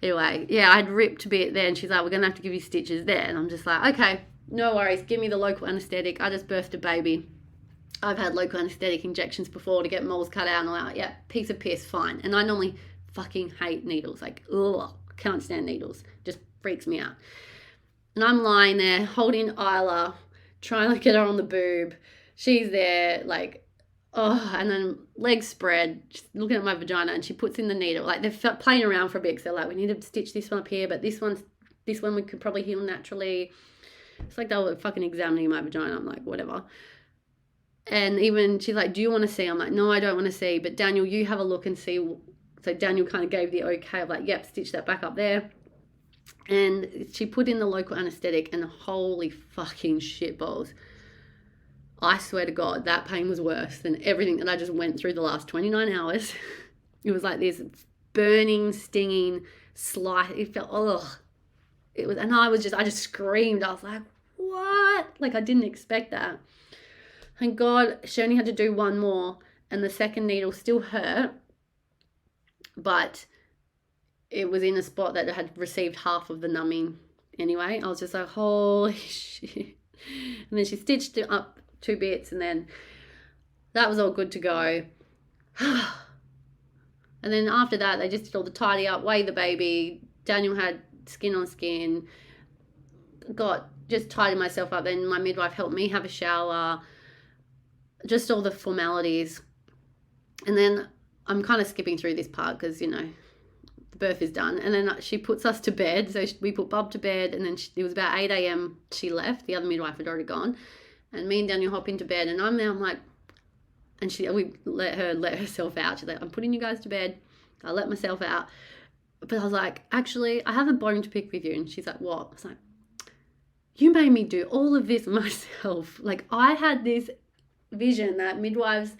Anyway, yeah, I'd ripped a bit there, and she's like, we're going to have to give you stitches there. And I'm just like, okay, no worries. Give me the local anesthetic. I just birthed a baby. I've had local anesthetic injections before to get moles cut out, and I'm like, yeah, piece of piss, fine. And I normally fucking hate needles. Like, ugh, can't stand needles. Just freaks me out. And I'm lying there holding Isla, trying to get her on the boob. She's there, like, oh, and then legs spread, just looking at my vagina, and she puts in the needle. Like, they're playing around for a bit, because they're like, we need to stitch this one up here, but this one we could probably heal naturally. It's like they were fucking examining my vagina. I'm like, whatever. And even she's like, do you want to see? I'm like, no, I don't want to see, but Daniel, you have a look and see. So Daniel kind of gave the okay of like, yep, stitch that back up there. And she put in the local anesthetic, and holy fucking shitballs. I swear to God, that pain was worse than everything that I just went through the last 29 hours. It was like this burning, stinging, slice. It felt, ugh. It was, and I just screamed. I was like, what? Like, I didn't expect that. Thank God she only had to do one more, and the second needle still hurt, but it was in a spot that had received half of the numbing anyway. I was just like, holy shit. And then she stitched it up 2 bits, and then that was all good to go. And then after that, they just did all the tidy up, weigh the baby. Daniel had skin on skin. Just tidied myself up. Then my midwife helped me have a shower. Just all the formalities. And then I'm kind of skipping through this part because, you know, the birth is done. And then she puts us to bed. So we put Bob to bed, and then it was about 8 a.m. she left. The other midwife had already gone. And me and Daniel hop into bed, and I'm like, and we let herself out. She's like, I'm putting you guys to bed. I let myself out. But I was like, actually, I have a bone to pick with you. And she's like, what? I was like, you made me do all of this myself. Like, I had this vision that midwives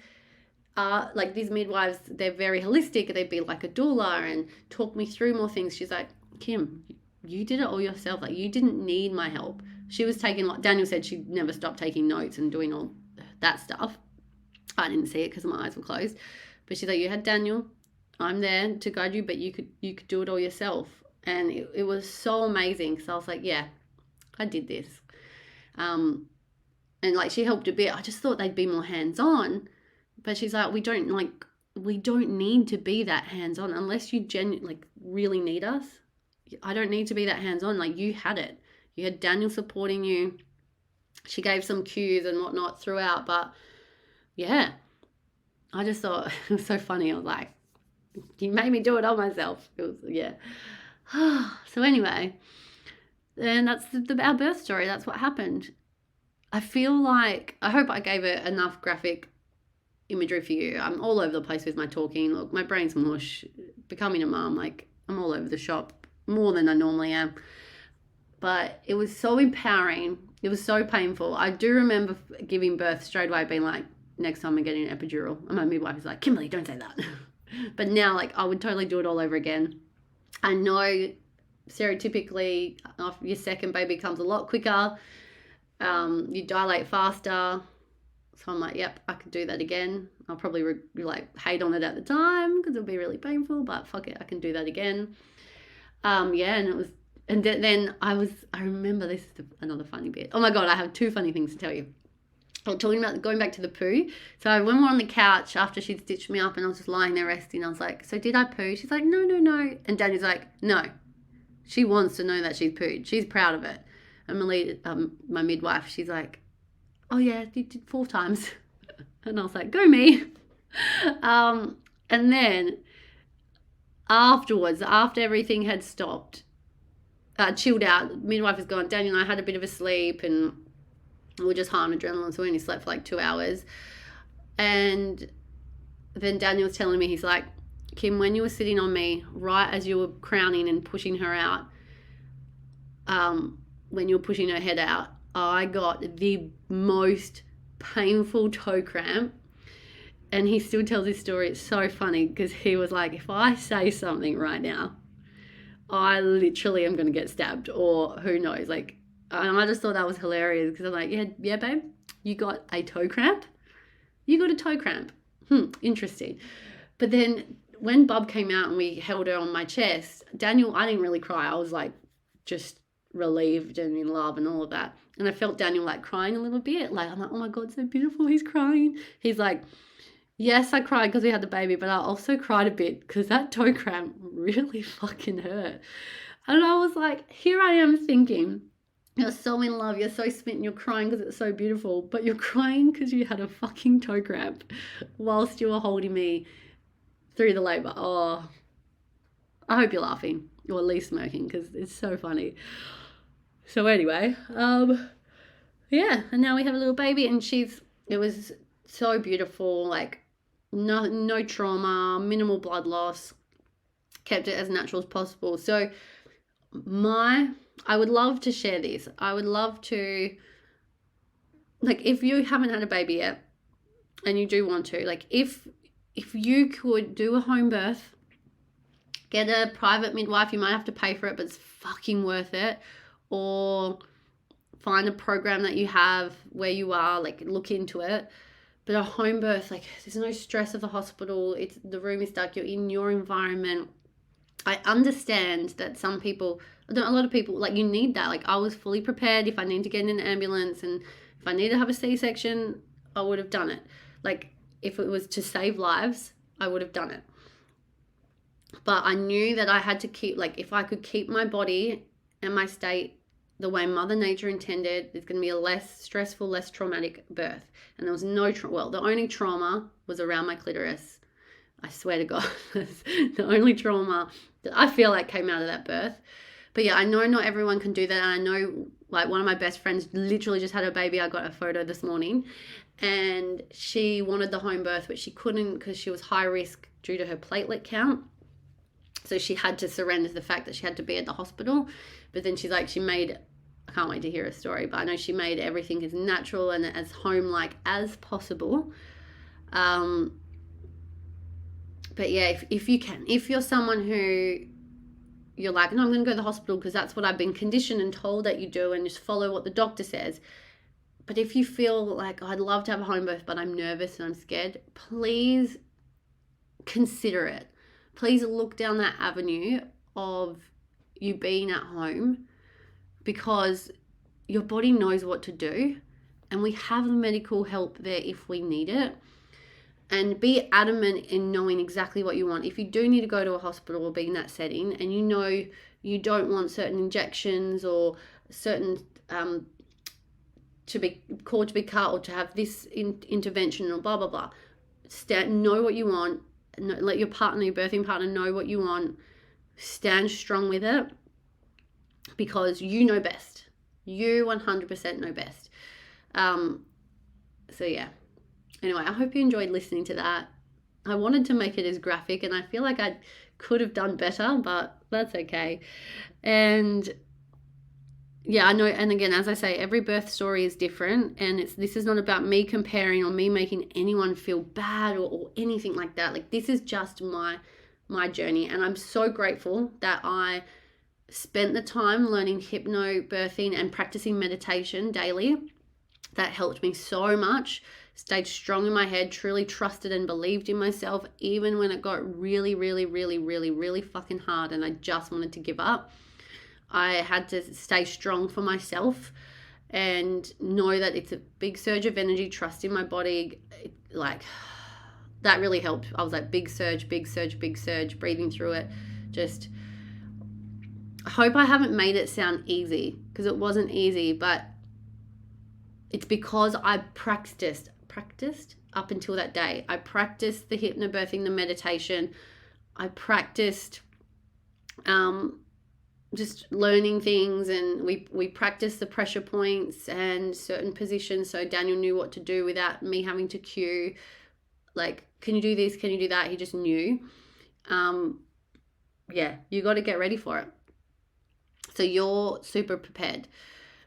are, like, these midwives, they're very holistic. They'd be like a doula and talk me through more things. She's like, Kim, you did it all yourself. Like, you didn't need my help. She was taking, like Daniel said, she never stopped taking notes and doing all that stuff. I didn't see it because my eyes were closed. But she's like, you had Daniel. I'm there to guide you, but you could do it all yourself. And it was so amazing. So I was like, yeah, I did this. And like, she helped a bit. I just thought they'd be more hands-on. But she's like, we don't need to be that hands-on unless you really need us. I don't need to be that hands-on. Like, you had it. You had Daniel supporting you. She gave some cues and whatnot throughout. But yeah, I just thought it was so funny. I was like, you made me do it all myself. It was, yeah. So anyway, then that's our birth story. That's what happened. I feel like, I hope I gave it enough graphic imagery for you. I'm all over the place with my talking. Look, my brain's mush. Becoming a mum, like, I'm all over the shop more than I normally am. But it was so empowering. It was so painful. I do remember giving birth straight away being like, next time I'm getting an epidural. And my midwife is like, Kimberly, don't say that. But now, like, I would totally do it all over again. I know stereotypically after your second baby comes a lot quicker. You dilate faster. So I'm like, yep, I could do that again. I'll probably hate on it at the time because it'll be really painful, but fuck it, I can do that again. Yeah, and it was, and then I remember, this is another funny bit. Oh my God, I have 2 funny things to tell you. Talking about going back to the poo. So when we were on the couch after she'd stitched me up and I was just lying there resting, I was like, so did I poo? She's like, no. And Daddy's like, no. She wants to know that she's pooed. She's proud of it. And my midwife, she's like, oh yeah, you did 4 times. And I was like, go me. And then afterwards, after everything had stopped, chilled out, midwife was gone, Daniel and I had a bit of a sleep, and we were just high on adrenaline, so we only slept for like 2 hours. And then Daniel was telling me, he's like, Kim, when you were sitting on me, right as you were crowning and pushing her out, when you were pushing her head out, I got the most painful toe cramp. And he still tells this story. It's so funny because he was like, if I say something right now, I literally am going to get stabbed, or who knows. Like, and I just thought that was hilarious because I'm like, yeah, babe, you got a toe cramp? You got a toe cramp. Interesting. But then when Bub came out and we held her on my chest, Daniel, I didn't really cry. I was like just relieved and in love and all of that. And I felt Daniel like crying a little bit. Like, I'm like, oh my God, so beautiful. He's crying. He's like, yes, I cried because we had the baby, but I also cried a bit because that toe cramp really fucking hurt. And I was like, here I am thinking, you're so in love, you're so smitten, you're crying because it's so beautiful, but you're crying because you had a fucking toe cramp whilst you were holding me through the labor. Oh, I hope you're laughing, or at least smirking, because it's so funny. So anyway, yeah, and now we have a little baby, and it was so beautiful, like no trauma, minimal blood loss, kept it as natural as possible. So I would love to share this. I would love to, like, if you haven't had a baby yet and you do want to, like, if you could do a home birth, get a private midwife, you might have to pay for it, but it's fucking worth it, or find a program that you have where you are, like, look into it. But a home birth, like, there's no stress of the hospital. The room is dark. You're in your environment. I understand that a lot of people, like, you need that. Like, I was fully prepared. If I need to get in an ambulance and if I need to have a C-section, I would have done it. Like, if it was to save lives, I would have done it. But I knew that I had to keep, like, if I could keep my body and my state the way Mother Nature intended, it's going to be a less stressful, less traumatic birth. And there was the only trauma was around my clitoris. I swear to God, the only trauma that I feel like came out of that birth. But yeah, I know not everyone can do that. And I know, like, one of my best friends literally just had a baby. I got a photo this morning, and she wanted the home birth, but she couldn't because she was high risk due to her platelet count. So she had to surrender to the fact that she had to be at the hospital. But then she's like, I can't wait to hear her story, but I know she made everything as natural and as home-like as possible. But yeah, if you can, if you're someone who you're like, no, I'm going to go to the hospital because that's what I've been conditioned and told that you do, and just follow what the doctor says. But if you feel like, I'd love to have a home birth, but I'm nervous and I'm scared, please consider it. Please look down that avenue of you being at home, because your body knows what to do, and we have the medical help there if we need it. And be adamant in knowing exactly what you want. If you do need to go to a hospital or be in that setting, and you know you don't want certain injections or certain to be called to be cut or to have this intervention or blah blah blah, know what you want. Let your birthing partner know what you want. Stand strong with it, because you know best. You 100% know best. So yeah. Anyway, I hope you enjoyed listening to that. I wanted to make it as graphic, and I feel like I could have done better, but that's okay. And yeah, I know. And again, as I say, every birth story is different, and this is not about me comparing or me making anyone feel bad or anything like that. Like, this is just my journey, and I'm so grateful that I spent the time learning hypnobirthing and practicing meditation daily. That helped me so much. Stayed strong in my head, truly trusted and believed in myself, even when it got really, really, really, really, really fucking hard and I just wanted to give up. I had to stay strong for myself and know that it's a big surge of energy, trust in my body. That really helped. I was like, big surge, big surge, big surge, breathing through it. Just, I hope I haven't made it sound easy, because it wasn't easy, but it's because I practiced practiced up until that day. I practiced the hypnobirthing, the meditation. I practiced just learning things, and we practiced the pressure points and certain positions, so Daniel knew what to do without me having to cue, like, can you do this, can you do that? He just knew. You got to get ready for it. So you're super prepared,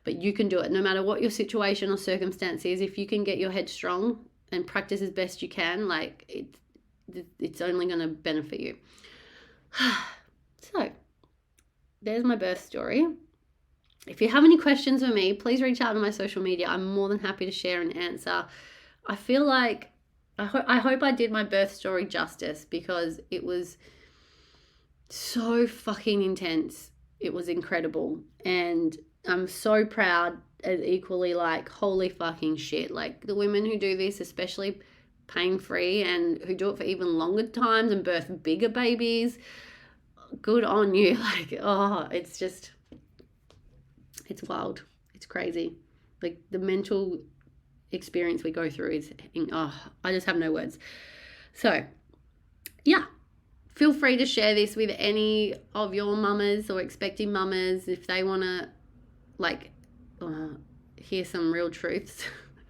but you can do it no matter what your situation or circumstance is. If you can get your head strong and practice as best you can, like, it's only going to benefit you. So there's my birth story. If you have any questions for me, please reach out on my social media. I'm more than happy to share and answer. I feel like I hope I did my birth story justice, because it was so fucking intense. It was incredible. And I'm so proud, as equally like, holy fucking shit. Like, the women who do this, especially pain-free, and who do it for even longer times and birth bigger babies, good on you. Like, it's wild. It's crazy. Like, the mental experience we go through is, I just have no words. So yeah, feel free to share this with any of your mamas or expecting mamas if they want to, like, hear some real truths.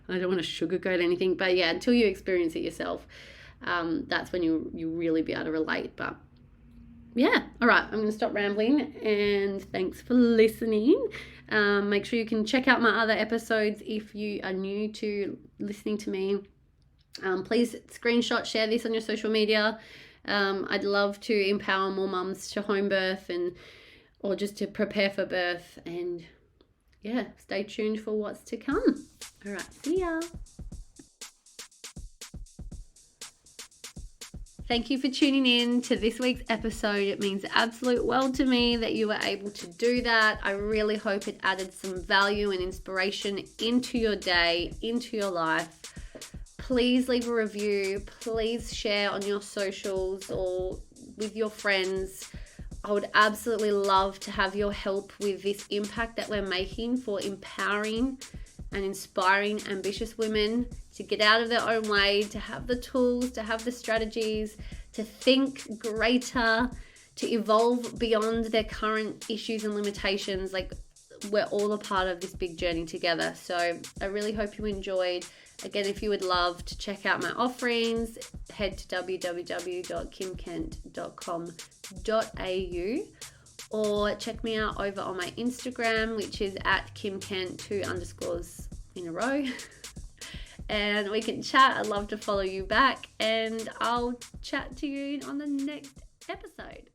I don't want to sugarcoat anything, but yeah, until you experience it yourself, that's when you really be able to relate. But yeah, all right, I'm going to stop rambling, and thanks for listening. Make sure you can check out my other episodes if you are new to listening to me. Please screenshot, share this on your social media. I'd love to empower more mums to home birth or just to prepare for birth. And yeah, stay tuned for what's to come. All right, see ya. Thank you for tuning in to this week's episode. It means the absolute world to me that you were able to do that. I really hope it added some value and inspiration into your day, into your life. Please leave a review. Please share on your socials or with your friends. I would absolutely love to have your help with this impact that we're making for empowering and inspiring ambitious women to get out of their own way, to have the tools, to have the strategies, to think greater, to evolve beyond their current issues and limitations. Like, we're all a part of this big journey together. So I really hope you enjoyed. Again, if you would love to check out my offerings, head to www.kimkent.com.au or check me out over on my Instagram, which is at KimKent, 2 underscores in a row. And we can chat. I'd love to follow you back, and I'll chat to you on the next episode.